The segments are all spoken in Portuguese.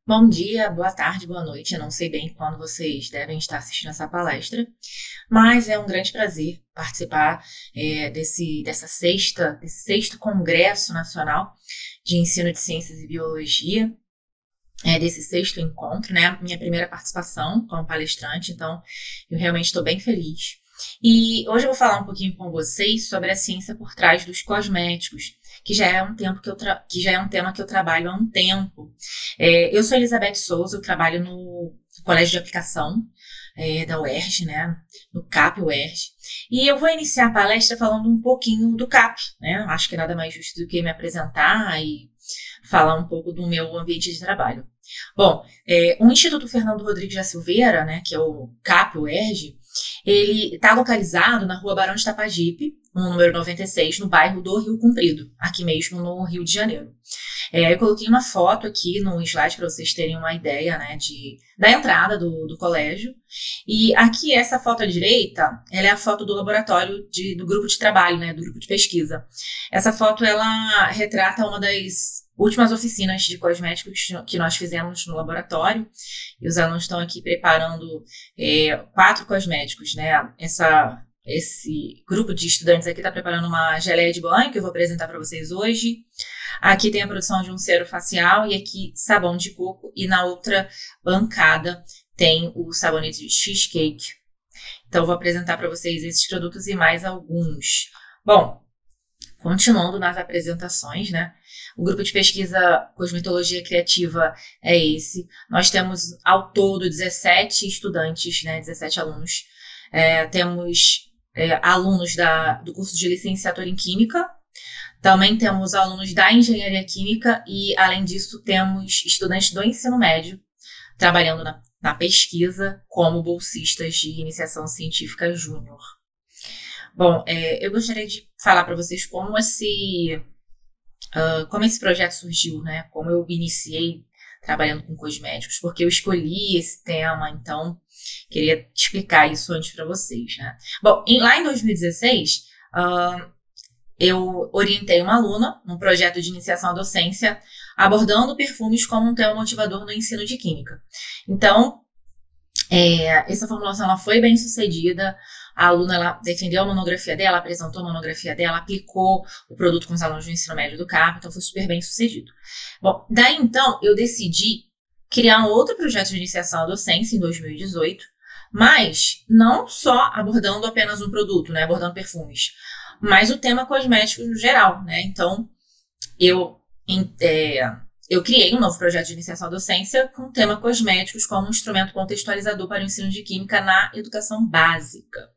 Bom dia, boa tarde, boa noite. Eu não sei bem quando vocês devem estar assistindo essa palestra, mas é um grande prazer participar desse sexto Congresso Nacional de Ensino de Ciências e Biologia, desse sexto encontro, né? Minha primeira participação como palestrante, então eu realmente estou bem feliz. E hoje eu vou falar um pouquinho com vocês sobre a ciência por trás dos cosméticos, que já é um tema que eu trabalho há um tempo. Eu sou Elizabeth Souza, eu trabalho no Colégio de Aplicação da UERJ, né, no CAP UERJ, e eu vou iniciar a palestra falando um pouquinho do CAP, né, acho que nada mais justo do que me apresentar e falar um pouco do meu ambiente de trabalho. Bom, o Instituto Fernando Rodrigues da Silveira, né, que é o CAP UERJ, ele está localizado na Rua Barão de Itapajipe, no número 96, no bairro do Rio Comprido, aqui mesmo no Rio de Janeiro. Eu coloquei uma foto aqui no slide para vocês terem uma ideia, né, da entrada do colégio. E aqui, essa foto à direita, ela é a foto do laboratório do grupo de trabalho, né, do grupo de pesquisa. Essa foto, ela retrata uma das últimas oficinas de cosméticos que nós fizemos no laboratório. E os alunos estão aqui preparando 4 cosméticos, né? Esse grupo de estudantes aqui está preparando uma geleia de banho, que eu vou apresentar para vocês hoje. Aqui tem a produção de um cero facial e aqui sabão de coco. E na outra bancada tem o sabonete de cheesecake. Então, eu vou apresentar para vocês esses produtos e mais alguns. Bom, continuando nas apresentações, né? O grupo de pesquisa Cosmetologia Criativa é esse. Nós temos, ao todo, 17 estudantes, né? 17 alunos. Temos alunos do curso de licenciatura em Química. Também temos alunos da Engenharia Química e, além disso, temos estudantes do ensino médio trabalhando na pesquisa como bolsistas de iniciação científica júnior. Bom, eu gostaria de falar para vocês como esse projeto surgiu, né? Como eu iniciei trabalhando com cosméticos, porque eu escolhi esse tema, então queria explicar isso antes para vocês, né? Bom, lá em 2016, eu orientei uma aluna num projeto de iniciação à docência, abordando perfumes como um tema motivador no ensino de química. Então, essa formulação ela foi bem sucedida. A aluna ela defendeu a monografia dela, apresentou a monografia dela, aplicou o produto com os alunos do ensino médio do CAP, então foi super bem sucedido. Bom, daí então eu decidi criar um outro projeto de iniciação à docência em 2018, mas não só abordando apenas um produto, né, abordando perfumes, mas o tema cosméticos no geral, né? Então eu criei um novo projeto de iniciação à docência com o tema cosméticos como um instrumento contextualizador para o ensino de química na educação básica.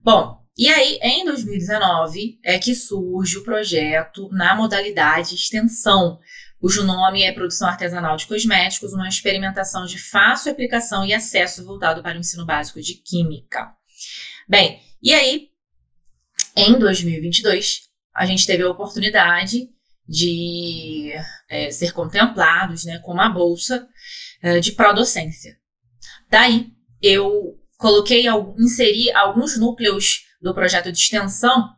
Bom, e aí em 2019 é que surge o projeto na modalidade extensão, cujo nome é Produção Artesanal de Cosméticos, uma experimentação de fácil aplicação e acesso voltado para o ensino básico de química. Bem, e aí em 2022 a gente teve a oportunidade de ser contemplados, né, com uma bolsa de pró-docência. Daí, eu inseri alguns núcleos do projeto de extensão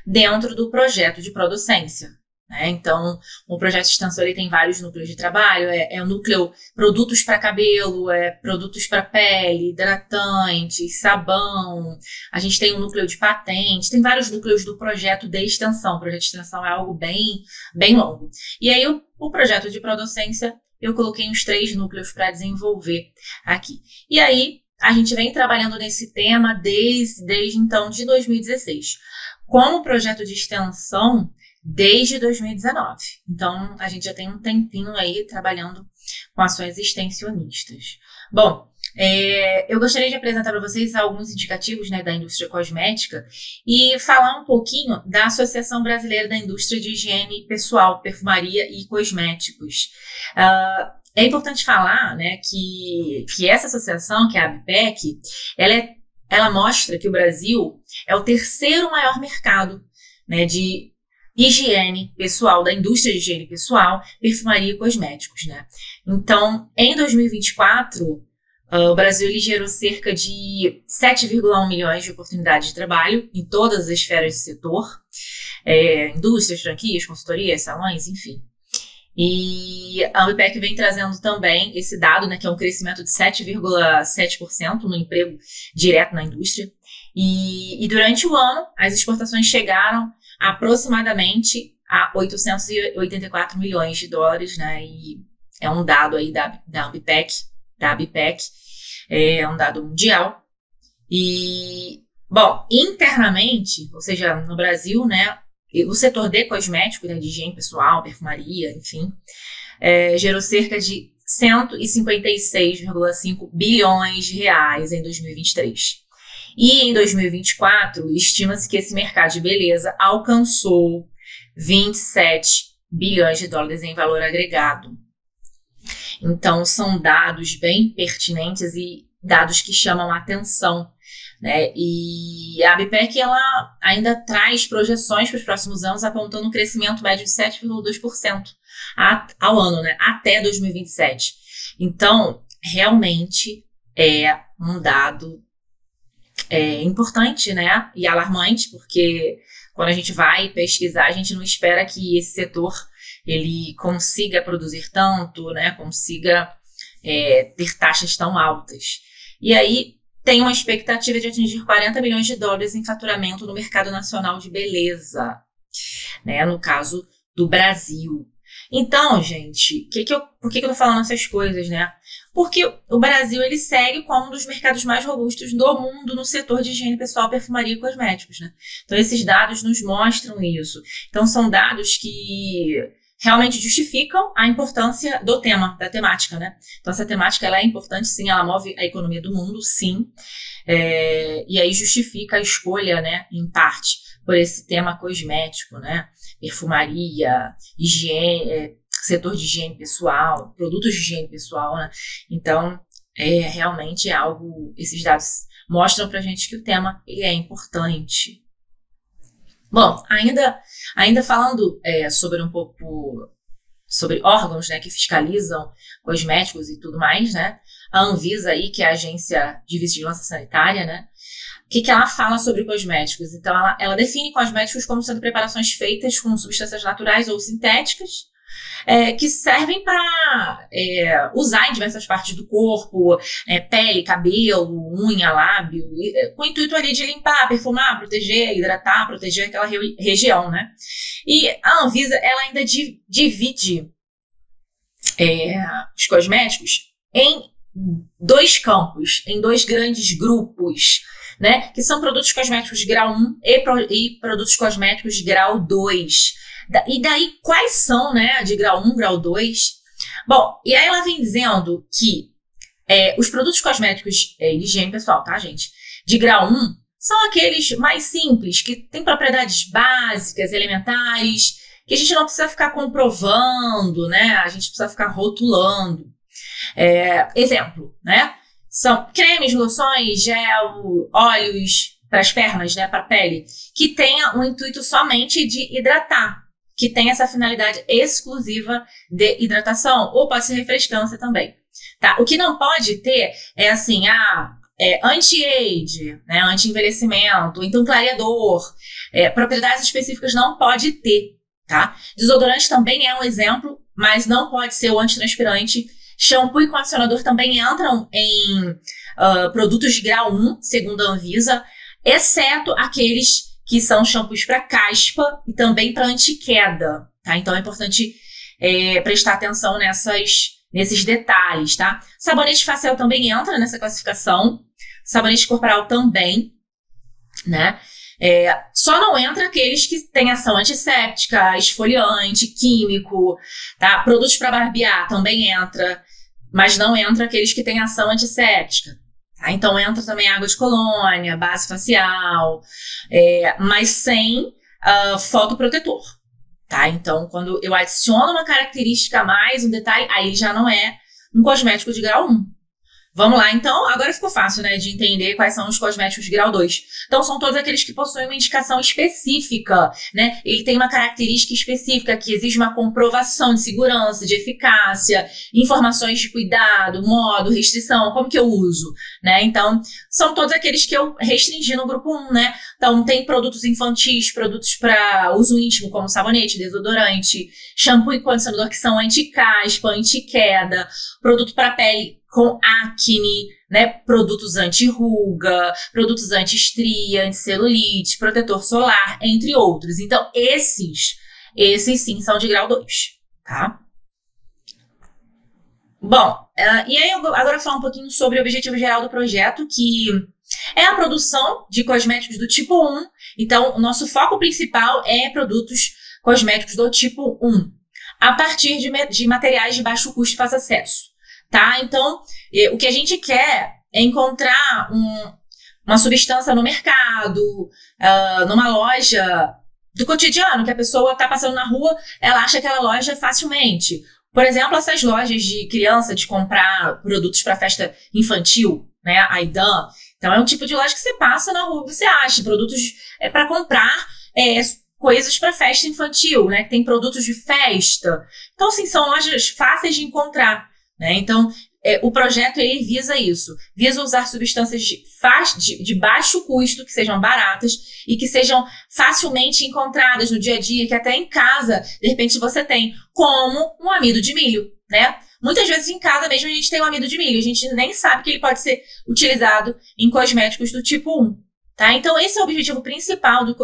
dentro do projeto de pró-docência, né? Então, o projeto de extensão ele tem vários núcleos de trabalho, o núcleo produtos para cabelo, produtos para pele, hidratantes, sabão, a gente tem um núcleo de patente, tem vários núcleos do projeto de extensão. O projeto de extensão é algo bem, bem longo. E aí, o projeto de pró-docência, eu coloquei uns 3 núcleos para desenvolver aqui. E aí, a gente vem trabalhando nesse tema desde então, de 2016. Como projeto de extensão, desde 2019. Então, a gente já tem um tempinho aí trabalhando com ações extensionistas. Bom, eu gostaria de apresentar para vocês alguns indicativos, né, da indústria cosmética e falar um pouquinho da Associação Brasileira da Indústria de Higiene Pessoal, Perfumaria e Cosméticos. É importante falar, né, que essa associação, que é a ABPEC, ela mostra que o Brasil é o terceiro maior mercado, né, de higiene pessoal, da indústria de higiene pessoal, perfumaria e cosméticos, né? Então, em 2024, o Brasil ele gerou cerca de 7,1 milhões de oportunidades de trabalho em todas as esferas do setor, indústrias, franquias, consultorias, salões, enfim. E a Ambipec vem trazendo também esse dado, né, que é um crescimento de 7,7% no emprego direto na indústria. E durante o ano, as exportações chegaram aproximadamente a 884 milhões de dólares, né? E é um dado aí da ABPEC, é um dado mundial. E, bom, internamente, ou seja, no Brasil, né, o setor de cosméticos, né, de higiene pessoal, perfumaria, enfim, gerou cerca de 156,5 bilhões de reais em 2023. E em 2024, estima-se que esse mercado de beleza alcançou 27 bilhões de dólares em valor agregado. Então, são dados bem pertinentes e dados que chamam a atenção, né? E a ABPEC, ela ainda traz projeções para os próximos anos, apontando um crescimento médio de 7,2% ao ano, né? Até 2027. Então, realmente é um dado importante, né? E alarmante, porque quando a gente vai pesquisar, a gente não espera que esse setor ele consiga produzir tanto, né? Consiga ter taxas tão altas. E aí tem uma expectativa de atingir 40 bilhões de dólares em faturamento no mercado nacional de beleza, né? No caso do Brasil. Então, gente, por que eu tô falando essas coisas, né? Porque o Brasil, ele segue como um dos mercados mais robustos do mundo no setor de higiene pessoal, perfumaria e cosméticos, né? Então, esses dados nos mostram isso. Então, são dados que realmente justificam a importância do tema, da temática, né? Então, essa temática, ela é importante, sim, ela move a economia do mundo, sim. E aí justifica a escolha, né, em parte, por esse tema cosmético, né? Perfumaria, higiene, setor de higiene pessoal, produtos de higiene pessoal, né? Então, realmente é algo, esses dados mostram pra gente que o tema ele é importante. Bom, ainda falando sobre um pouco sobre órgãos, né, que fiscalizam cosméticos e tudo mais, né? A Anvisa aí, que é a Agência de Vigilância Sanitária, né? O que ela fala sobre cosméticos? Então, ela define cosméticos como sendo preparações feitas com substâncias naturais ou sintéticas, que servem para usar em diversas partes do corpo, pele, cabelo, unha, lábio, com o intuito ali de limpar, perfumar, proteger, hidratar, proteger aquela região, né? E a Anvisa, ela ainda divide os cosméticos em dois campos, em dois grandes grupos, né? Que são produtos cosméticos de grau 1 e produtos cosméticos de grau 2. E daí, quais são, né, de grau 1, grau 2? Bom, e aí ela vem dizendo que os produtos cosméticos de higiene pessoal, tá, gente? De grau 1 são aqueles mais simples, que têm propriedades básicas, elementares, que a gente não precisa ficar comprovando, né? A gente precisa ficar rotulando. Exemplo, né? São cremes, loções, gel, óleos para as pernas, né, para a pele, que tenha um intuito somente de hidratar, que tem essa finalidade exclusiva de hidratação, ou pode ser refrescância também. Tá? O que não pode ter é assim, anti-age, né, anti-envelhecimento, então clareador, propriedades específicas não pode ter. Tá? Desodorante também é um exemplo, mas não pode ser o antitranspirante. Shampoo e condicionador também entram em produtos de grau 1, segundo a Anvisa, exceto aqueles que são shampoos para caspa e também para anti-queda, tá? Então é importante prestar atenção nesses detalhes, tá? Sabonete facial também entra nessa classificação, sabonete corporal também, né? Só não entra aqueles que têm ação antisséptica, esfoliante, químico, tá? Produtos para barbear também entra, mas não entra aqueles que têm ação antisséptica. Tá? Então entra também água de colônia, base facial, mas sem fotoprotetor. Tá? Então, quando eu adiciono uma característica a mais, um detalhe, aí já não é um cosmético de grau 1. Vamos lá, então, agora ficou fácil, né, de entender quais são os cosméticos de grau 2. Então, são todos aqueles que possuem uma indicação específica, né? Ele tem uma característica específica que exige uma comprovação de segurança, de eficácia, informações de cuidado, modo, restrição, como que eu uso, né? Então, são todos aqueles que eu restringi no grupo 1, né? Então, tem produtos infantis, produtos para uso íntimo, como sabonete, desodorante, shampoo e condicionador que são anti-caspa, anti-queda, produto para pele com acne, né, produtos anti-ruga, produtos anti-estria, anti-celulite, protetor solar, entre outros. Então, esses sim são de grau 2, tá? Bom, e aí agora eu vou falar um pouquinho sobre o objetivo geral do projeto, que é a produção de cosméticos do tipo 1. Então, o nosso foco principal é produtos cosméticos do tipo 1, a partir de materiais de baixo custo e fácil acesso. Tá? Então, o que a gente quer é encontrar uma substância no mercado, numa loja do cotidiano, que a pessoa está passando na rua, ela acha aquela loja facilmente. Por exemplo, essas lojas de criança de comprar produtos para festa infantil, né? A Idan. Então, é um tipo de loja que você passa na rua, você acha produtos para comprar coisas para festa infantil, né? Que tem produtos de festa. Então, assim, são lojas fáceis de encontrar. Né? Então, o projeto ele visa isso, visa usar substâncias de baixo custo, que sejam baratas e que sejam facilmente encontradas no dia a dia, que até em casa, de repente, você tem, como um amido de milho, né? Muitas vezes em casa mesmo a gente tem um amido de milho, a gente nem sabe que ele pode ser utilizado em cosméticos do tipo 1. Tá? Então, esse é o objetivo principal do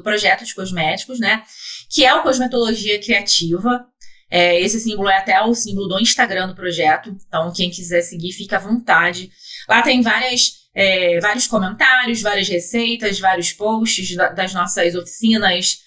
projeto de cosméticos, né? Que é o Cosmetologia Criativa. Esse símbolo é até o símbolo do Instagram do projeto, então quem quiser seguir, fica à vontade. Lá tem vários comentários, várias receitas, vários posts das nossas oficinas,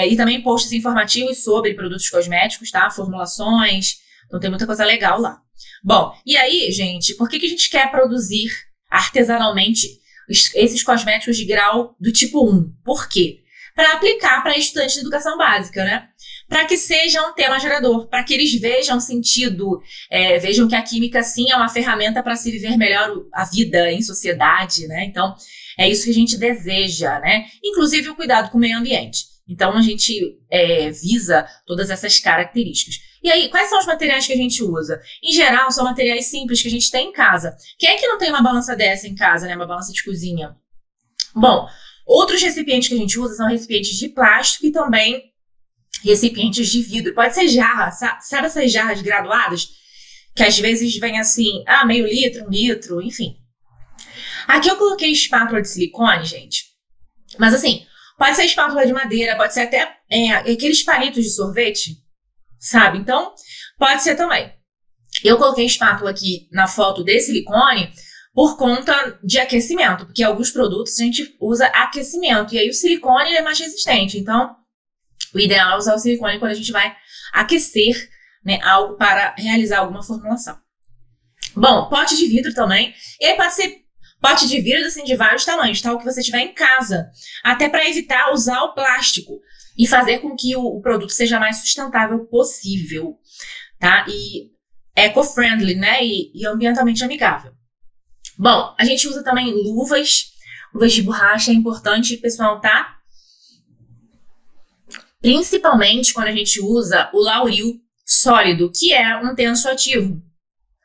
e também posts informativos sobre produtos cosméticos, tá? Formulações, então tem muita coisa legal lá. Bom, e aí, gente, por que a gente quer produzir artesanalmente esses cosméticos de grau do tipo 1? Por quê? Para aplicar para estudantes de educação básica, né? Para que seja um tema gerador, para que eles vejam sentido, vejam que a química, sim, é uma ferramenta para se viver melhor a vida em sociedade, né? Então, é isso que a gente deseja, né? Inclusive o cuidado com o meio ambiente. Então, a gente visa todas essas características. E aí, quais são os materiais que a gente usa? Em geral, são materiais simples que a gente tem em casa. Quem é que não tem uma balança dessa em casa, né? Uma balança de cozinha? Bom, outros recipientes que a gente usa são recipientes de plástico e também recipientes de vidro. Pode ser jarra, sabe essas jarras graduadas? Que às vezes vem assim, meio litro, 1 litro, enfim. Aqui eu coloquei espátula de silicone, gente. Mas assim, pode ser espátula de madeira, pode ser até aqueles palitos de sorvete, sabe? Então, pode ser também. Eu coloquei espátula aqui na foto de silicone por conta de aquecimento, porque alguns produtos a gente usa aquecimento, e aí o silicone é mais resistente. Então, o ideal é usar o silicone quando a gente vai aquecer, né, algo para realizar alguma formulação. Bom, pote de vidro também. E aí pode ser pote de vidro assim, de vários tamanhos, tá? O que você tiver em casa. Até para evitar usar o plástico e fazer com que o produto seja mais sustentável possível, tá? E eco-friendly, né? E ambientalmente amigável. Bom, a gente usa também luvas de borracha, é importante, pessoal, tá? Principalmente quando a gente usa o lauril sólido, que é um tensoativo,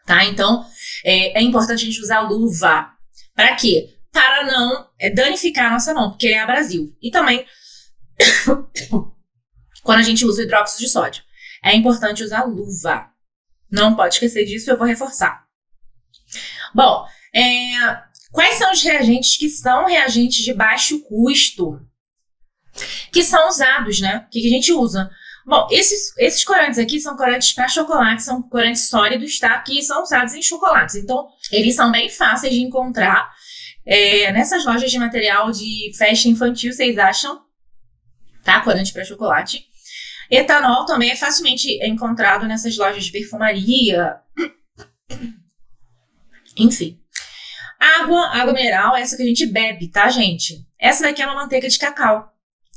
tá? Então, é importante a gente usar luva. Para quê? Para não danificar a nossa mão, porque ele é abrasivo. E também, quando a gente usa o hidróxido de sódio, é importante usar luva. Não pode esquecer disso, eu vou reforçar. Bom, quais são os reagentes que são reagentes de baixo custo? Que são usados, né? O que a gente usa? Bom, esses corantes aqui são corantes para chocolate, são corantes sólidos, tá? Que são usados em chocolates. Então, eles são bem fáceis de encontrar nessas lojas de material de festa infantil, vocês acham? Tá? Corante para chocolate. Etanol também é facilmente encontrado nessas lojas de perfumaria. Enfim. Água mineral, essa que a gente bebe, tá, gente? Essa daqui é uma manteiga de cacau.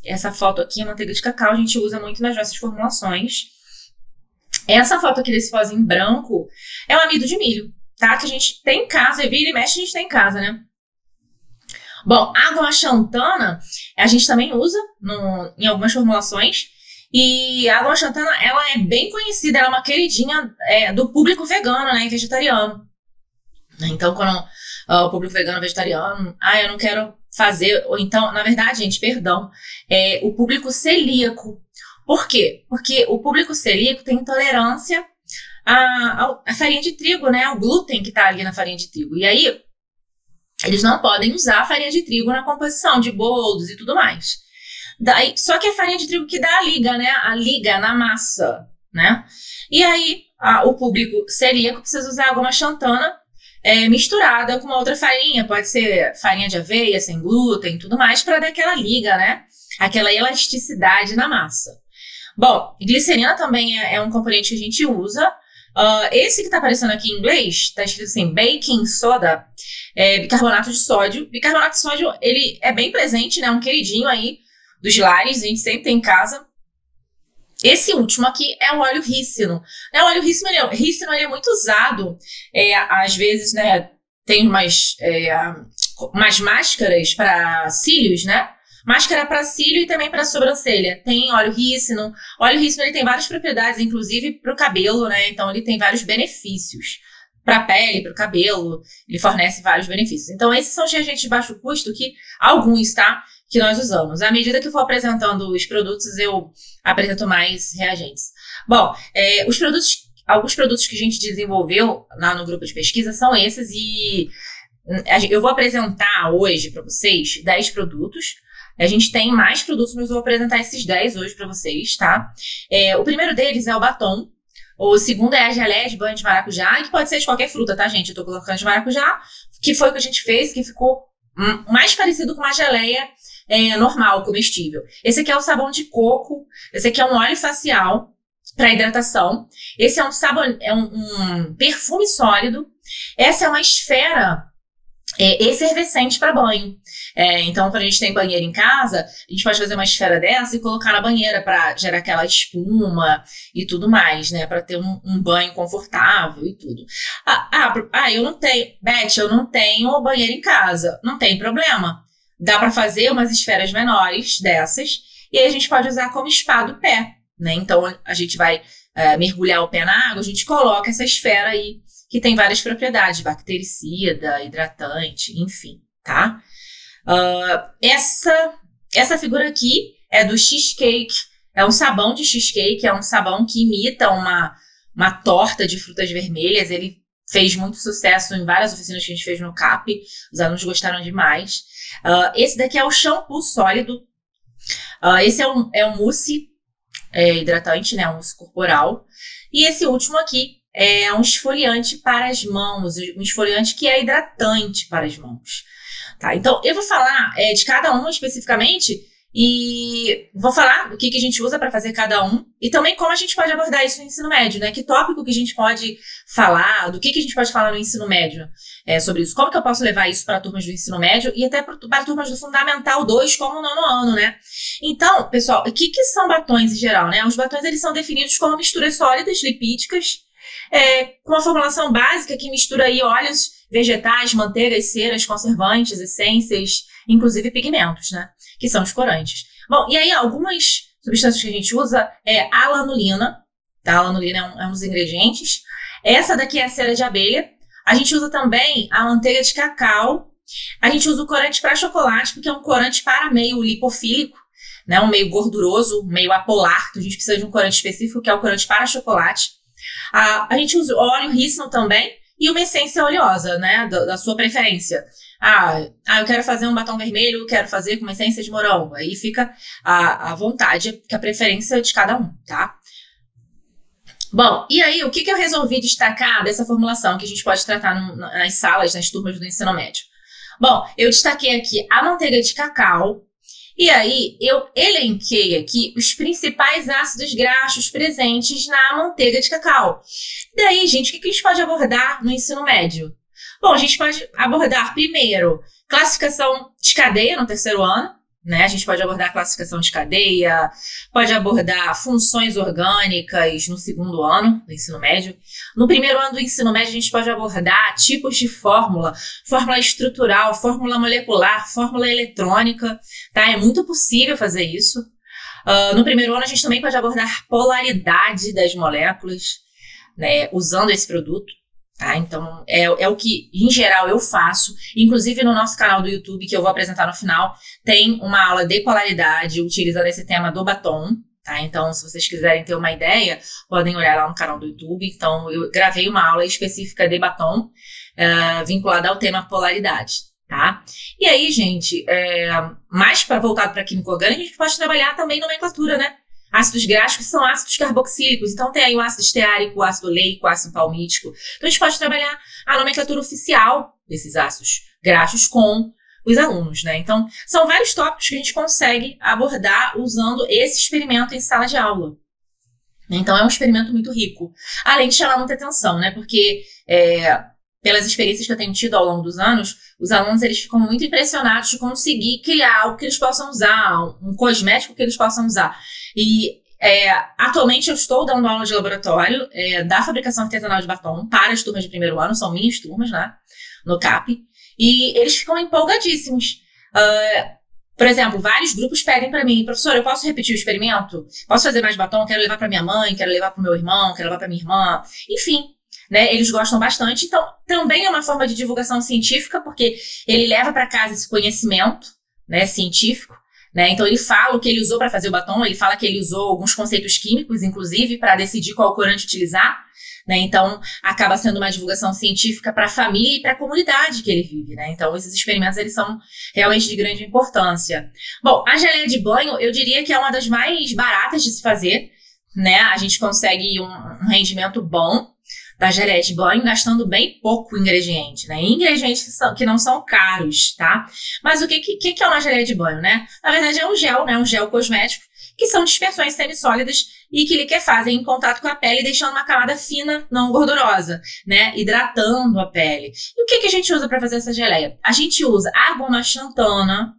Essa foto aqui é manteiga de cacau, a gente usa muito nas nossas formulações. Essa foto aqui desse pozinho branco é um amido de milho, tá? Que a gente tem em casa, e vira e mexe a gente tem em casa, né? Bom, água xantana a gente também usa em algumas formulações. E a água xantana, ela é bem conhecida, ela é uma queridinha do público vegano, né, e vegetariano. Então, quando o público vegano, vegetariano, eu não quero fazer, ou então, na verdade, gente, perdão, o público celíaco. Por quê? Porque o público celíaco tem intolerância à farinha de trigo, né, ao glúten que tá ali na farinha de trigo. E aí, eles não podem usar a farinha de trigo na composição de bolos e tudo mais. Só que é a farinha de trigo que dá a liga, né? A liga na massa, né? E aí, o público celíaco precisa usar alguma xantana misturada com uma outra farinha. Pode ser farinha de aveia, sem glúten e tudo mais, para dar aquela liga, né? Aquela elasticidade na massa. Bom, glicerina também é um componente que a gente usa. Esse que está aparecendo aqui em inglês, está escrito assim, baking soda, bicarbonato de sódio. Bicarbonato de sódio, ele é bem presente, né? Um queridinho aí dos lares, a gente sempre tem em casa. Esse último aqui é o óleo rícino. O óleo rícino ele é muito usado, às vezes, né? Tem umas máscaras para cílios, né? Máscara para cílio e também para sobrancelha. Tem óleo rícino. O óleo rícino ele tem várias propriedades, inclusive para o cabelo, né? Então ele tem vários benefícios. Para a pele, para o cabelo, ele fornece vários benefícios. Então esses são os reagentes de baixo custo, alguns, tá? Que nós usamos. À medida que eu for apresentando os produtos, eu apresento mais reagentes. Bom, alguns produtos que a gente desenvolveu lá no grupo de pesquisa são esses e eu vou apresentar hoje para vocês 10 produtos. A gente tem mais produtos, mas eu vou apresentar esses 10 hoje para vocês, tá? O primeiro deles é o batom. O segundo é a geleia de banho de maracujá, que pode ser de qualquer fruta, tá, gente? Eu tô colocando de maracujá, que foi o que a gente fez, que ficou mais parecido com uma geleia normal, comestível. Esse aqui é o sabão de coco, esse aqui é um óleo facial para hidratação. Esse é um perfume sólido. Essa é uma esfera efervescente para banho. Então, quando a gente tem banheiro em casa, a gente pode fazer uma esfera dessa e colocar na banheira para gerar aquela espuma e tudo mais, né? Para ter um banho confortável e tudo. Eu não tenho, Beth, eu não tenho banheiro em casa. Não tem problema. Dá para fazer umas esferas menores dessas e aí a gente pode usar como spa do pé, né? Então, a gente vai mergulhar o pé na água, a gente coloca essa esfera aí que tem várias propriedades, bactericida, hidratante, enfim, tá? Essa figura aqui é do cheesecake, é um sabão de cheesecake, é um sabão que imita uma torta de frutas vermelhas. Ele fez muito sucesso em várias oficinas que a gente fez no CAP, os alunos gostaram demais. Esse daqui é o shampoo sólido, esse é um mousse hidratante, né, um mousse corporal, e esse último aqui é um esfoliante para as mãos, um esfoliante que é hidratante para as mãos. Tá? Então, eu vou falar de cada um especificamente e vou falar do que a gente usa para fazer cada um e também como a gente pode abordar isso no ensino médio, né? Que tópico que a gente pode falar, do que a gente pode falar no ensino médio sobre isso. Como que eu posso levar isso para turmas do ensino médio e até para turmas do Fundamental 2, como no nono ano, né? Então, pessoal, o que são batons em geral, né? Os batons, eles são definidos como misturas sólidas, lipídicas, com uma formulação básica que mistura aí óleos vegetais, manteigas, ceras, conservantes, essências, inclusive pigmentos, né? Que são os corantes. Bom, e aí algumas substâncias que a gente usa é a lanolina, tá? A lanolina é um dos ingredientes. Essa daqui é a cera de abelha. A gente usa também a manteiga de cacau. A gente usa o corante para chocolate, porque é um corante para meio lipofílico, né? Um meio gorduroso, meio apolar. Então a gente precisa de um corante específico, que é o corante para chocolate. A gente usa óleo rícino também e uma essência oleosa, né, da sua preferência. Eu quero fazer um batom vermelho, eu quero fazer com uma essência de morango. Aí fica à vontade, que a preferência de cada um, tá? Bom, e aí, o que eu resolvi destacar dessa formulação que a gente pode tratar nas salas, nas turmas do ensino médio? Bom, eu destaquei aqui a manteiga de cacau. E aí, eu elenquei aqui os principais ácidos graxos presentes na manteiga de cacau. E daí, gente, o que a gente pode abordar no ensino médio? Bom, a gente pode abordar, primeiro, classificação de cadeia no terceiro ano, né? A gente pode abordar classificação de cadeia, pode abordar funções orgânicas no segundo ano do ensino médio. No primeiro ano do ensino médio, a gente pode abordar tipos de fórmula, fórmula estrutural, fórmula molecular, fórmula eletrônica, tá? É muito possível fazer isso. No primeiro ano, a gente também pode abordar polaridade das moléculas, né, usando esse produto. Tá? Então, é o que, em geral, eu faço. Inclusive, no nosso canal do YouTube, que eu vou apresentar no final, tem uma aula de polaridade utilizando esse tema do batom. Tá? Então, se vocês quiserem ter uma ideia, podem olhar lá no canal do YouTube. Então, eu gravei uma aula específica de batom vinculada ao tema polaridade. Tá? E aí, gente, mais voltado para química orgânica, a gente pode trabalhar também nomenclatura, né? Ácidos graxos são ácidos carboxílicos, então tem aí o ácido esteárico, o ácido oleico, o ácido palmítico. Então a gente pode trabalhar a nomenclatura oficial desses ácidos graxos com os alunos, né? Então são vários tópicos que a gente consegue abordar usando esse experimento em sala de aula. Então é um experimento muito rico, além de chamar muita atenção, né? Porque pelas experiências que eu tenho tido ao longo dos anos, os alunos eles ficam muito impressionados de conseguir criar algo que eles possam usar, um cosmético que eles possam usar. E atualmente eu estou dando aula de laboratório da fabricação artesanal de batom para as turmas de primeiro ano, são minhas turmas, né, no CAP, e eles ficam empolgadíssimos. Por exemplo, vários grupos pedem para mim, professor, eu posso repetir o experimento? Posso fazer mais batom? Quero levar para minha mãe, quero levar para o meu irmão, quero levar para minha irmã, enfim. Né, eles gostam bastante, então também é uma forma de divulgação científica, porque ele leva para casa esse conhecimento, né, científico, né, então ele fala o que ele usou para fazer o batom, ele fala que ele usou alguns conceitos químicos, inclusive, para decidir qual corante utilizar, né, então acaba sendo uma divulgação científica para a família e para a comunidade que ele vive, né, então esses experimentos eles são realmente de grande importância. Bom, a geleia de banho eu diria que é uma das mais baratas de se fazer, né, a gente consegue um rendimento bom da geleia de banho, gastando bem pouco ingrediente, né? Ingredientes que não são caros, tá? Mas o que é uma geleia de banho, né? Na verdade é um gel, né? Um gel cosmético, que são dispersões semissólidas e que fazem em contato com a pele, deixando uma camada fina, não gordurosa, né? Hidratando a pele. E o que a gente usa para fazer essa geleia? A gente usa água xantana,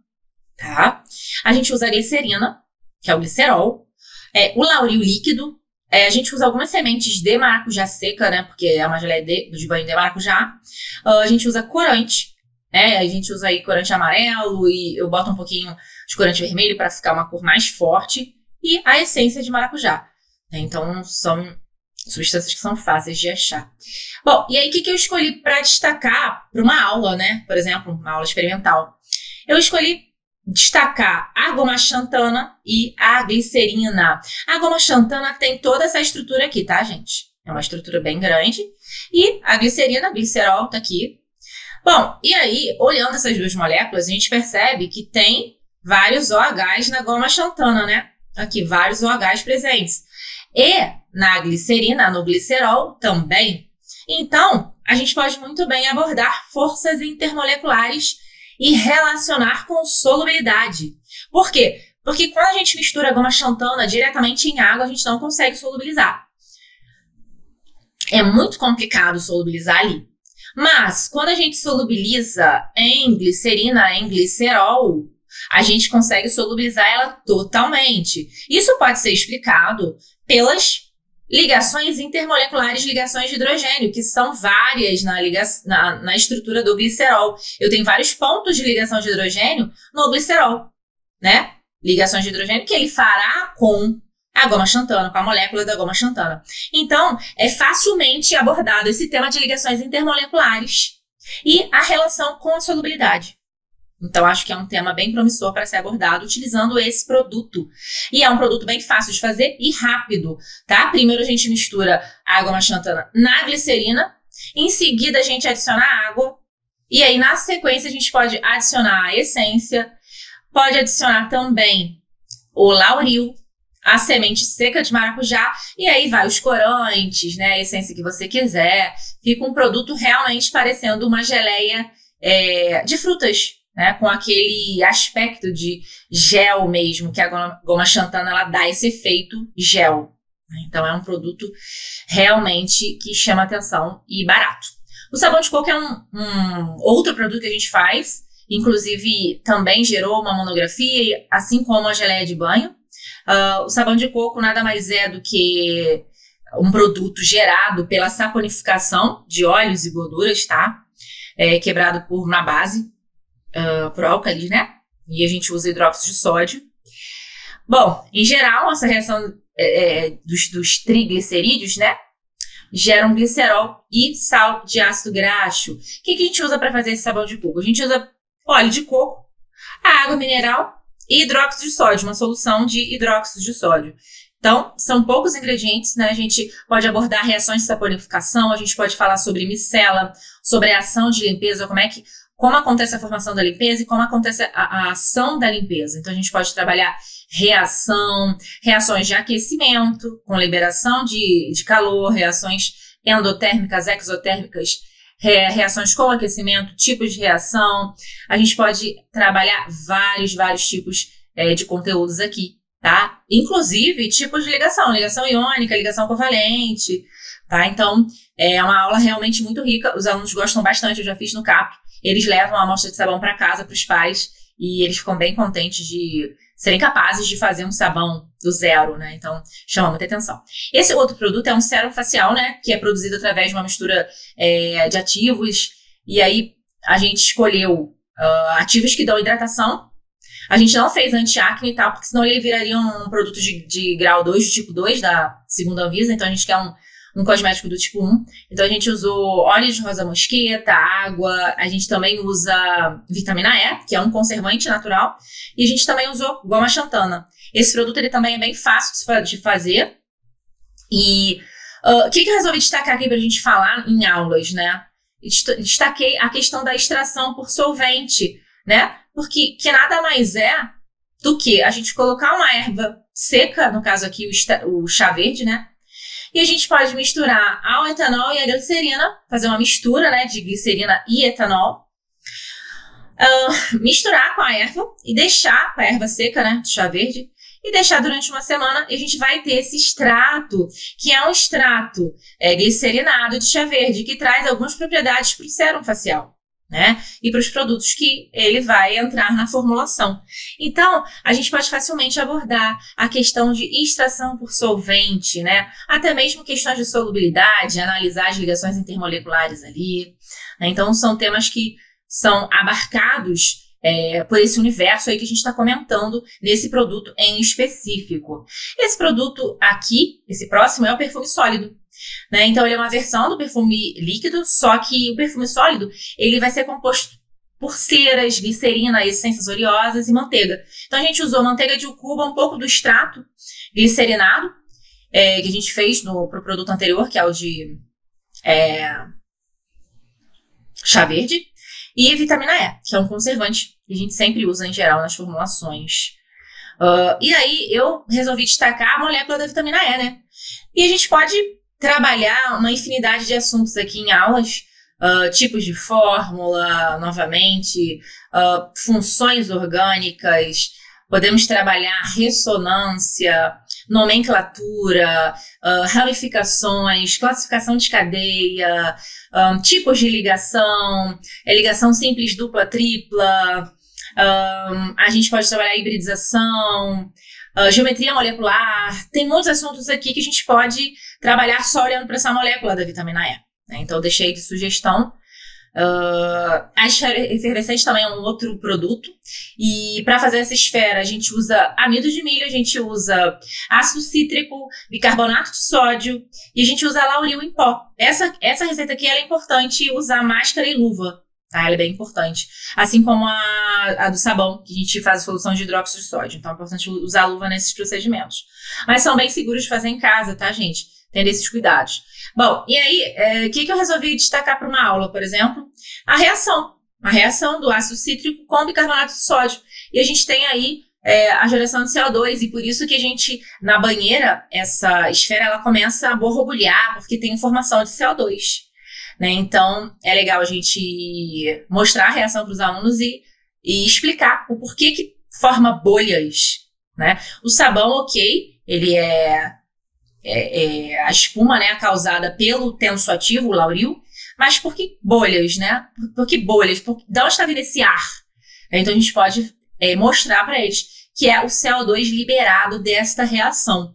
tá? A gente usa a glicerina, que é o glicerol, o lauril líquido, a gente usa algumas sementes de maracujá seca, né? Porque é uma geleia de banho de maracujá. A gente usa corante, né? A gente usa aí corante amarelo e eu boto um pouquinho de corante vermelho para ficar uma cor mais forte. E a essência de maracujá. Então, são substâncias que são fáceis de achar. Bom, e aí o que eu escolhi para destacar para uma aula, né? Por exemplo, uma aula experimental. Eu escolhi destacar a goma xantana e a glicerina. A goma xantana tem toda essa estrutura aqui, tá, gente? É uma estrutura bem grande. E a glicerina, glicerol, tá aqui. Bom, e aí, olhando essas duas moléculas, a gente percebe que tem vários OHs na goma xantana, né? Aqui, vários OHs presentes. E na glicerina, no glicerol, também. Então, a gente pode muito bem abordar forças intermoleculares e relacionar com solubilidade. Por quê? Porque quando a gente mistura a goma xantana diretamente em água, a gente não consegue solubilizar. É muito complicado solubilizar ali. Mas, quando a gente solubiliza em glicerina, em glicerol, a gente consegue solubilizar ela totalmente. Isso pode ser explicado pelas ligações intermoleculares, ligações de hidrogênio, que são várias na estrutura do glicerol. Eu tenho vários pontos de ligação de hidrogênio no glicerol, né? Ligações de hidrogênio que ele fará com a goma xantana, com a molécula da goma xantana. Então, é facilmente abordado esse tema de ligações intermoleculares e a relação com a solubilidade. Então, acho que é um tema bem promissor para ser abordado utilizando esse produto. E é um produto bem fácil de fazer e rápido, tá? Primeiro a gente mistura a goma xantana na glicerina, em seguida a gente adiciona a água, e aí na sequência a gente pode adicionar a essência, pode adicionar também o lauril, a semente seca de maracujá, e aí vai os corantes, né? A essência que você quiser. Fica um produto realmente parecendo uma geleia de frutas, né, com aquele aspecto de gel mesmo, que a goma xantana ela dá esse efeito gel. Então é um produto realmente que chama atenção e barato. O sabão de coco é um outro produto que a gente faz, inclusive também gerou uma monografia, assim como a geleia de banho. O sabão de coco nada mais é do que um produto gerado pela saponificação de óleos e gorduras, tá? Quebrado por uma base, por álcalis, né? E a gente usa hidróxido de sódio. Bom, em geral, essa reação dos triglicerídeos, né? Geram glicerol e sal de ácido graxo. O que a gente usa para fazer esse sabão de coco? A gente usa óleo de coco, a água mineral e hidróxido de sódio, uma solução de hidróxido de sódio. Então, são poucos ingredientes, né? A gente pode abordar reações de saponificação, a gente pode falar sobre micela, sobre a ação de limpeza, como acontece a formação da limpeza e como acontece a ação da limpeza. Então, a gente pode trabalhar reações de aquecimento, com liberação de calor, reações endotérmicas, exotérmicas, reações com aquecimento, tipos de reação. A gente pode trabalhar vários tipos de conteúdos aqui, tá? Inclusive, tipos de ligação iônica, ligação covalente, tá? Então, é uma aula realmente muito rica, os alunos gostam bastante, eu já fiz no CAP. Eles levam a amostra de sabão para casa, para os pais, e eles ficam bem contentes de serem capazes de fazer um sabão do zero, né? Então, chama muita atenção. Esse outro produto é um sérum facial, né? Que é produzido através de uma mistura de ativos. E aí, a gente escolheu ativos que dão hidratação. A gente não fez anti-acne e tal, porque senão ele viraria um produto de grau 2, de tipo 2 da segunda Anvisa. Então, a gente quer um cosmético do tipo 1. Então, a gente usou óleo de rosa mosqueta, água. A gente também usa vitamina E, que é um conservante natural. E a gente também usou goma xantana. Esse produto ele também é bem fácil de fazer. E o que eu resolvi destacar aqui para a gente falar em aulas, né? Destaquei a questão da extração por solvente, né? Porque que nada mais é do que a gente colocar uma erva seca, no caso aqui o chá verde, né? E a gente pode misturar ao etanol e a glicerina, fazer uma mistura, né, de glicerina e etanol. Misturar com a erva e deixar com a erva seca, né, do chá verde, e deixar durante uma semana, e a gente vai ter esse extrato, que é um extrato glicerinado de chá verde, que traz algumas propriedades para o sérum facial, né? E para os produtos que ele vai entrar na formulação. Então, a gente pode facilmente abordar a questão de extração por solvente, né? Até mesmo questões de solubilidade, analisar as ligações intermoleculares ali, né? Então, são temas que são abarcados por esse universo aí que a gente está comentando nesse produto em específico. Esse produto aqui, esse próximo, é o perfume sólido, né? Então, ele é uma versão do perfume líquido, só que o perfume sólido ele vai ser composto por ceras, glicerina, essências oleosas e manteiga. Então, a gente usou manteiga de jujuba, um pouco do extrato glicerinado, que a gente fez pro produto anterior, que é o de chá verde, e vitamina E, que é um conservante que a gente sempre usa em geral nas formulações. E aí, eu resolvi destacar a molécula da vitamina E, né? E a gente pode trabalhar uma infinidade de assuntos aqui em aulas, tipos de fórmula, novamente, funções orgânicas, podemos trabalhar ressonância, nomenclatura, ramificações, classificação de cadeia, tipos de ligação, ligação simples, dupla, tripla, a gente pode trabalhar hibridização, geometria molecular. Tem muitos assuntos aqui que a gente pode trabalhar só olhando para essa molécula da vitamina E, né? Então, eu deixei de sugestão. A esfera efervescente também é um outro produto. E para fazer essa esfera, a gente usa amido de milho, a gente usa ácido cítrico, bicarbonato de sódio e a gente usa lauril em pó. Essa receita aqui ela é importante usar máscara e luva. Tá? Ela é bem importante. Assim como a do sabão, que a gente faz a solução de hidróxido de sódio. Então é importante usar a luva nesses procedimentos. Mas são bem seguros de fazer em casa, tá, gente? Tendo esses cuidados. Bom, e aí, o que eu resolvi destacar para uma aula, por exemplo? A reação do ácido cítrico com bicarbonato de sódio. E a gente tem aí a geração de CO2, e por isso que a gente, na banheira, essa esfera, ela começa a borbulhar, porque tem formação de CO2. Né? Então, é legal a gente mostrar a reação para os alunos e explicar o porquê que forma bolhas. Né? O sabão, ok, ele a espuma, né, causada pelo tensoativo, o lauril, mas por que bolhas, né? Por que bolhas? De onde está vindo esse ar? Então, a gente pode mostrar para eles que é o CO2 liberado desta reação.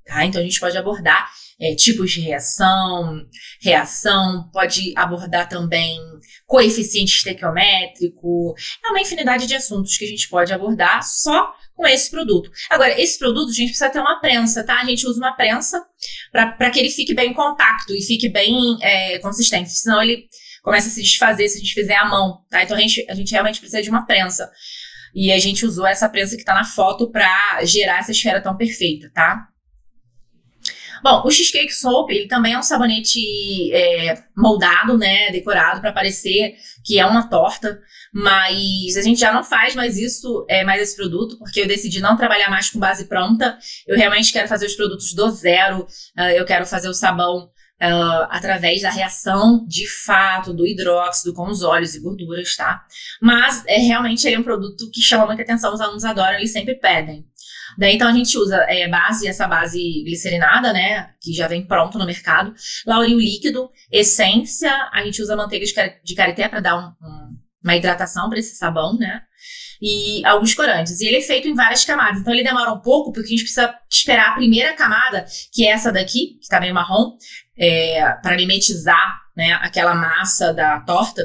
Tá? Então, a gente pode abordar tipos de reação, pode abordar também coeficiente estequiométrico. É uma infinidade de assuntos que a gente pode abordar só com esse produto. Agora, esse produto, a gente precisa ter uma prensa, tá? A gente usa uma prensa para que ele fique bem compacto e fique bem consistente, senão ele começa a se desfazer se a gente fizer à mão, tá? Então, a gente realmente precisa de uma prensa. E a gente usou essa prensa que está na foto para gerar essa esfera tão perfeita, tá? Bom, o Cheesecake Soap, ele também é um sabonete moldado, né, decorado para parecer que é uma torta, mas a gente já não faz mais isso, mais esse produto, porque eu decidi não trabalhar mais com base pronta. Eu realmente quero fazer os produtos do zero, eu quero fazer o sabão através da reação, de fato, do hidróxido com os óleos e gorduras, tá? Mas, realmente, ele é um produto que chama muita atenção, os alunos adoram, eles sempre pedem. Daí, então, a gente usa essa base glicerinada, né, que já vem pronto no mercado, lauril líquido, essência, a gente usa manteiga de karité para dar uma hidratação para esse sabão, né, e alguns corantes. E ele é feito em várias camadas, então ele demora um pouco, porque a gente precisa esperar a primeira camada, que é essa daqui, que tá meio marrom, para mimetizar, né, aquela massa da torta.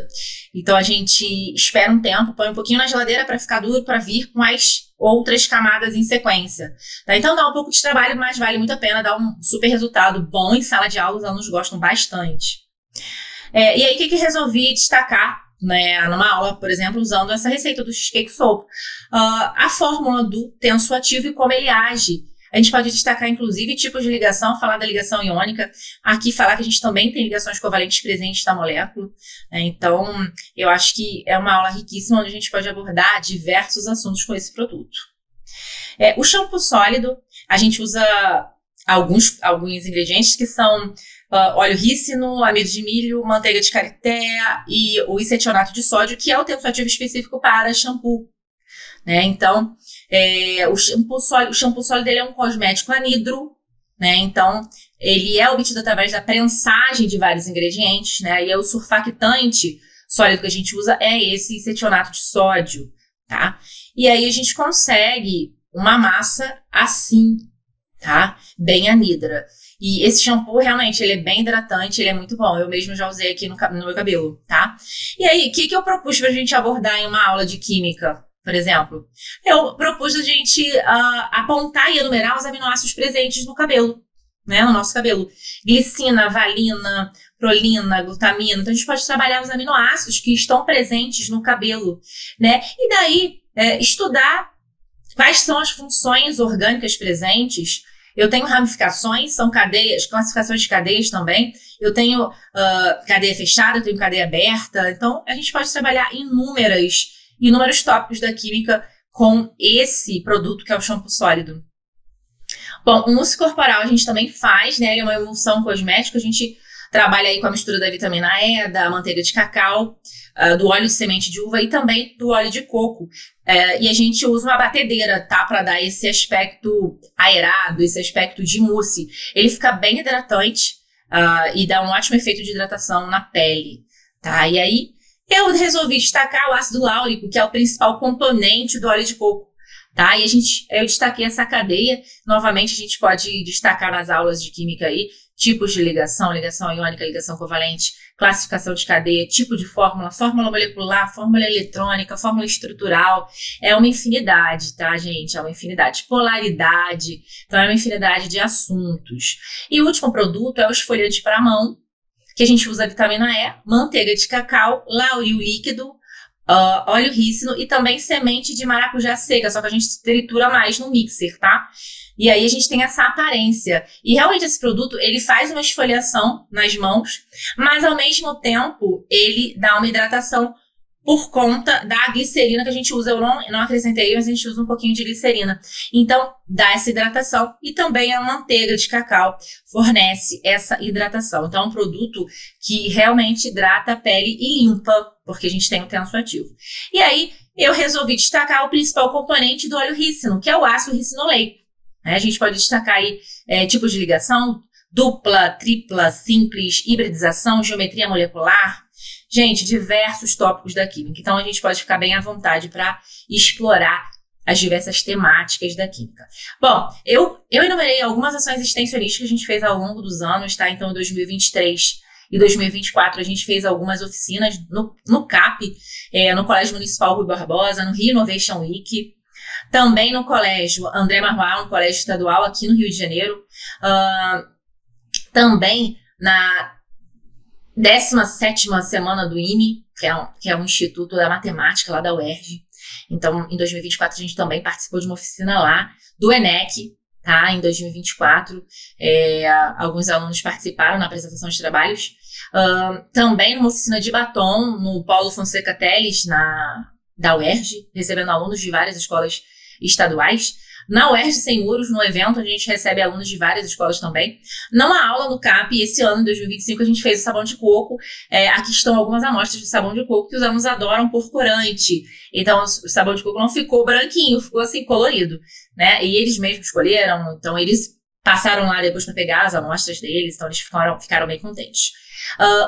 Então a gente espera um tempo, põe um pouquinho na geladeira para ficar duro, para vir com as outras camadas em sequência. Tá? Então dá um pouco de trabalho, mas vale muito a pena, dá um super resultado bom em sala de aula, os alunos gostam bastante. E aí, o que resolvi destacar, né, numa aula, por exemplo, usando essa receita do Cheesecake Soap? A fórmula do tensoativo e como ele age. A gente pode destacar, inclusive, tipos de ligação, falar da ligação iônica, aqui falar que a gente também tem ligações covalentes presentes na molécula, né? Então, eu acho que é uma aula riquíssima, onde a gente pode abordar diversos assuntos com esse produto. O shampoo sólido, a gente usa alguns ingredientes que são óleo rícino, amido de milho, manteiga de karité e o iscetionato de sódio, que é o tensoativo específico para shampoo, né? Então, o shampoo sólido ele é um cosmético anidro, né? Então, ele é obtido através da prensagem de vários ingredientes, né? E o surfactante sólido que a gente usa é esse iscetionato de sódio, tá? E aí a gente consegue uma massa assim, tá? Bem anidra. E esse shampoo, realmente, ele é bem hidratante, ele é muito bom. Eu mesmo já usei aqui no meu cabelo, tá? E aí, o que eu propus pra gente abordar em uma aula de química, por exemplo? Eu propus a gente apontar e enumerar os aminoácidos presentes no cabelo, né? No nosso cabelo. Glicina, valina, prolina, glutamina. Então, a gente pode trabalhar os aminoácidos que estão presentes no cabelo, né? E daí, estudar quais são as funções orgânicas presentes. Eu tenho ramificações, são cadeias, classificações de cadeias também. Eu tenho cadeia fechada, eu tenho cadeia aberta. Então, a gente pode trabalhar inúmeros tópicos da química com esse produto que é o shampoo sólido. Bom, o mousse corporal a gente também faz, né? Ele é uma emulsão cosmética. A gente trabalha aí com a mistura da vitamina E, da manteiga de cacau, do óleo de semente de uva e também do óleo de coco. E a gente usa uma batedeira, tá? Para dar esse aspecto aerado, esse aspecto de mousse. Ele fica bem hidratante e dá um ótimo efeito de hidratação na pele, tá? E aí, eu resolvi destacar o ácido láurico, que é o principal componente do óleo de coco, tá? E eu destaquei essa cadeia. Novamente, a gente pode destacar nas aulas de química aí, tipos de ligação iônica, ligação covalente, classificação de cadeia, tipo de fórmula molecular, fórmula eletrônica, fórmula estrutural. É uma infinidade, tá, gente? É uma infinidade. Polaridade, então é uma infinidade de assuntos. E o último produto é o esfoliante para mão, que a gente usa vitamina E, manteiga de cacau, lauril líquido, óleo rícino e também semente de maracujá seca, só que a gente tritura mais no mixer, tá? E aí a gente tem essa aparência. E realmente esse produto, ele faz uma esfoliação nas mãos, mas ao mesmo tempo ele dá uma hidratação por conta da glicerina que a gente usa. Eu não acrescentei, mas a gente usa um pouquinho de glicerina. Então, dá essa hidratação. E também a manteiga de cacau fornece essa hidratação. Então, é um produto que realmente hidrata a pele e limpa, porque a gente tem o tensoativo. E aí, eu resolvi destacar o principal componente do óleo rícino, que é o ácido ricinoleico. A gente pode destacar aí tipos de ligação, dupla, tripla, simples, hibridização, geometria molecular. Gente, diversos tópicos da química. Então, a gente pode ficar bem à vontade para explorar as diversas temáticas da química. Bom, eu enumerei algumas ações extensionistas que a gente fez ao longo dos anos, tá? Então, em 2023 e 2024, a gente fez algumas oficinas no CAP, no Colégio Municipal Rui Barbosa, no Rio Innovation Week, também no Colégio André Marroal, um colégio estadual aqui no Rio de Janeiro, também na 17ª semana do IME, que é um instituto da matemática lá da UERJ. Então, em 2024, a gente também participou de uma oficina lá do ENEC, tá? Em 2024, alguns alunos participaram na apresentação de trabalhos. Também numa oficina de batom no Paulo Fonseca Teles, da UERJ, recebendo alunos de várias escolas estaduais. Na UERJ Sem Muros, no evento, a gente recebe alunos de várias escolas também. Numa aula no CAP, esse ano, em 2025, a gente fez o sabão de coco. Aqui estão algumas amostras de sabão de coco que os alunos adoram por corante. Então, o sabão de coco não ficou branquinho, ficou assim, colorido, né? E eles mesmos escolheram, então eles passaram lá depois para pegar as amostras deles, então eles ficaram bem contentes.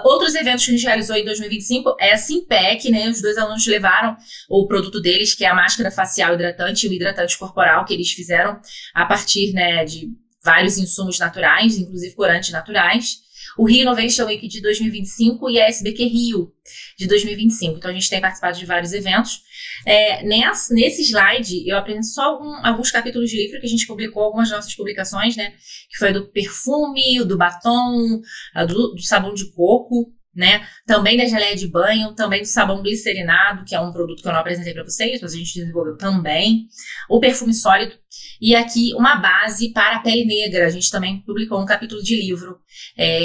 Outros eventos que a gente realizou em 2025 é a Simpec, né? Os 2 alunos levaram o produto deles, que é a máscara facial hidratante e o hidratante corporal, que eles fizeram a partir, né, de vários insumos naturais, inclusive corantes naturais. O Rio Innovation Week de 2025 e a SBQ Rio de 2025. Então, a gente tem participado de vários eventos. Nesse slide, eu apresento só alguns capítulos de livro que a gente publicou, algumas nossas publicações, né? Que foi do perfume, do batom, do sabão de coco, né? Também da geleia de banho, também do sabão glicerinado, que é um produto que eu não apresentei para vocês, mas a gente desenvolveu também. O perfume sólido. E aqui uma base para a pele negra. A gente também publicou um capítulo de livro,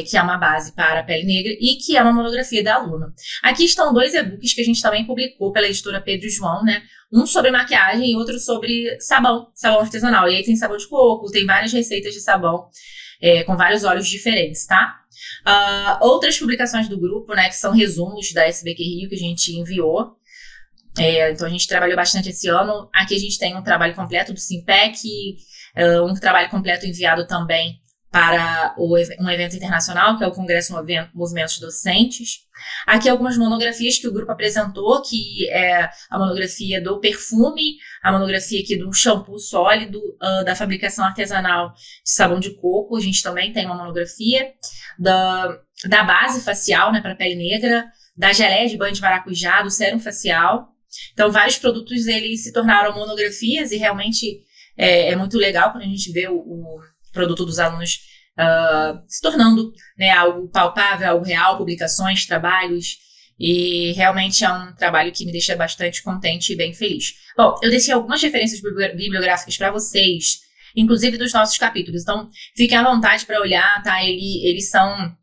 que é uma base para a pele negra e que é uma monografia da aluna. Aqui estão 2 e-books que a gente também publicou pela editora Pedro e João, né? Um sobre maquiagem e outro sobre sabão artesanal. E aí tem sabão de coco, tem várias receitas de sabão com vários óleos diferentes, tá? Outras publicações do grupo, né, que são resumos da SBQ Rio que a gente enviou. Então a gente trabalhou bastante esse ano. Aqui a gente tem um trabalho completo do Simpec, um trabalho completo enviado também para um evento internacional, que é o Congresso Movimentos Docentes. Aqui algumas monografias que o grupo apresentou, que é a monografia do perfume, a monografia aqui do shampoo sólido, da fabricação artesanal de sabão de coco. A gente também tem uma monografia da base facial, né, para pele negra, da geleia de banho de maracujá, do sérum facial. Então, vários produtos eles se tornaram monografias e realmente é muito legal quando a gente vê o produto dos alunos se tornando, né, algo palpável, algo real, publicações, trabalhos, e realmente é um trabalho que me deixa bastante contente e bem feliz. Bom, eu deixei algumas referências bibliográficas para vocês, inclusive dos nossos capítulos, então fiquem à vontade para olhar, tá? Eles são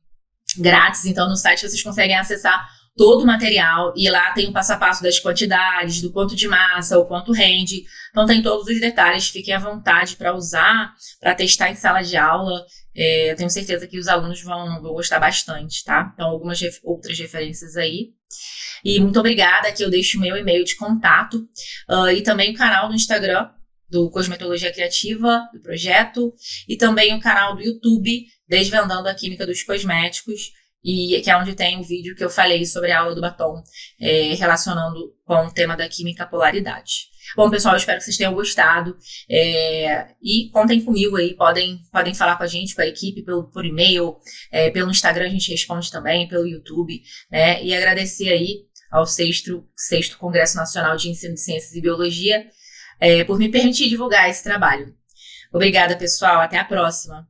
grátis, então no site vocês conseguem acessar todo o material, e lá tem o passo a passo das quantidades, do quanto de massa, o quanto rende. Então tem todos os detalhes, fiquem à vontade para usar, para testar em sala de aula. Eu tenho certeza que os alunos vão gostar bastante, tá? Então algumas outras referências aí. E muito obrigada, aqui eu deixo o meu e-mail de contato, e também o canal do Instagram do Cosmetologia Criativa, do projeto, e também o canal do YouTube, Desvendando a Química dos Cosméticos, e que é onde tem o vídeo que eu falei sobre a aula do batom, relacionando com o tema da química polaridade. Bom, pessoal, eu espero que vocês tenham gostado, e contem comigo aí, podem falar com a gente, com a equipe, por e-mail, pelo Instagram a gente responde também, pelo YouTube, né, e agradecer aí ao 6º Congresso Nacional de Ensino de Ciências e Biologia, por me permitir divulgar esse trabalho. Obrigada, pessoal, até a próxima!